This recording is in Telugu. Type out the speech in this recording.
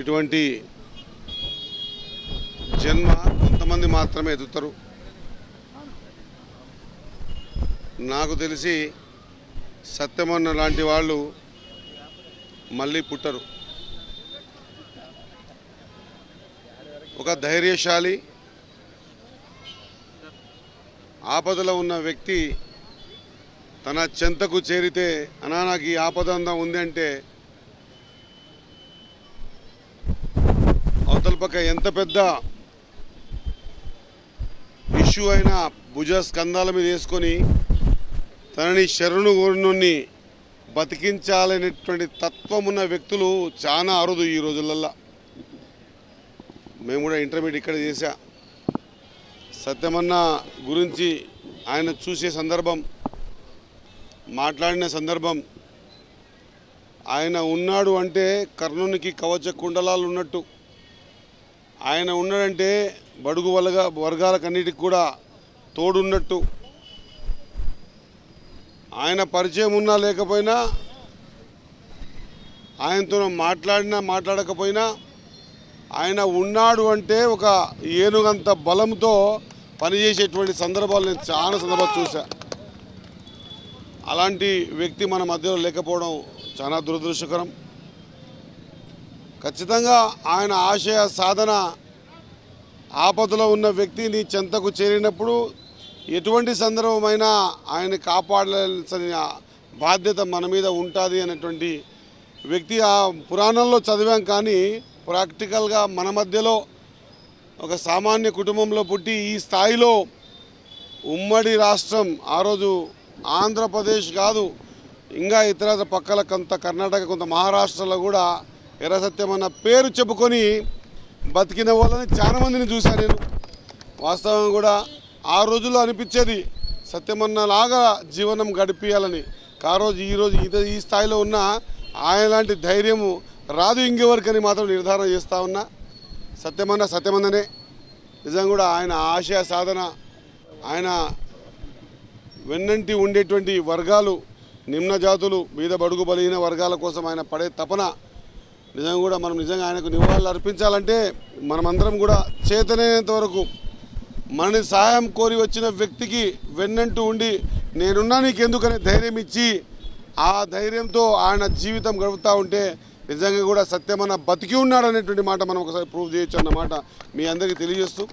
ఇటువంటి జన్మ కొంతమంది మాత్రమే ఎదుగుతారు. నాకు తెలిసి సత్యమన్న లాంటి వాళ్ళు మళ్ళీ పుట్టరు. ఒక ధైర్యశాలి, ఆపదలో ఉన్న వ్యక్తి తన చెంతకు చేరితే అనా నాకు ఈ ఆపదంగా ఉంది అంటే అవతల పక్క ఎంత పెద్ద ఇష్యూ అయినా భుజ స్కంధాల మీద వేసుకొని తనని శరణు కోరినోన్ని బతికించాలనేటువంటి తత్వం ఉన్న వ్యక్తులు చాలా అరుదు ఈ రోజులల్లో. మేము కూడా ఇంటర్మీడియట్ ఇక్కడ చేశా. సత్యమన్న గురించి ఆయన చూసే సందర్భం, మాట్లాడిన సందర్భం, ఆయన ఉన్నాడు అంటే కర్ణునికి కవచ కుండలాలు ఉన్నట్టు. ఆయన ఉన్నాడంటే బడుగు వర్గాలకన్నిటికి కూడా తోడున్నట్టు. ఆయన పరిచయం ఉన్నా లేకపోయినా, ఆయనతో మాట్లాడకపోయినా ఆయన ఉన్నాడు అంటే ఒక ఏనుగంత బలంతో పనిచేసేటువంటి సందర్భాలు నేను చాలా సందర్భాలు చూసా. అలాంటి వ్యక్తి మన మధ్యలో లేకపోవడం చాలా దురదృష్టకరం. ఖచ్చితంగా ఆయన ఆశయ సాధన, ఆపదలో ఉన్న వ్యక్తిని చెంతకు చేరినప్పుడు ఎటువంటి సందర్భమైనా ఆయన కాపాడాల్సిన బాధ్యత మన మీద ఉంటుంది అనేటువంటి వ్యక్తి. ఆ పురాణంలో చదివాం, కానీ ప్రాక్టికల్గా మన మధ్యలో ఒక సామాన్య కుటుంబంలో పుట్టి ఈ స్థాయిలో ఉమ్మడి రాష్ట్రం, ఆ రోజు ఆంధ్రప్రదేశ్ కాదు ఇంకా ఇతర పక్కల కొంత కర్ణాటక, కొంత మహారాష్ట్రలో కూడా ఎర్ర సత్యమన్న పేరు చెప్పుకొని బతికిన వాళ్ళని చాలామందిని చూశాను నేను. వాస్తవం కూడా ఆ రోజుల్లో అనిపించేది సత్యమన్నలాగా జీవనం గడిపియాలని. రోజు ఈరోజు ఈ స్థాయిలో ఉన్న ఆయన లాంటి ధైర్యము రాదు ఇంకెవరికని మాత్రం నిర్ధారణ చేస్తూ ఉన్నా. సత్యమన్ననే నిజంగా కూడా ఆయన ఆశయ సాధన, ఆయన వెన్నంటి ఉండేటువంటి వర్గాలు, నిమ్న జాతులు, బీద బడుగు బలహీన వర్గాల కోసం ఆయన పడే తపన నిజంగా కూడా మనం ఆయనకు నివాళులు అర్పించాలంటే మనమందరం కూడా చేతనైనంత వరకు మనని సహాయం కోరి వచ్చిన వ్యక్తికి వెన్నంటూ ఉండి నేనున్నా నీకెందుకనే ధైర్యం ఇచ్చి ఆ ధైర్యంతో ఆయన జీవితం గడుపుతూ ఉంటే నిజంగా కూడా సత్యమన్న బతికి ఉన్నాడు అనేటువంటి మాట మనం ఒకసారి ప్రూవ్ చేయొచ్చు అన్నమాట మీ అందరికీ తెలియజేస్తూ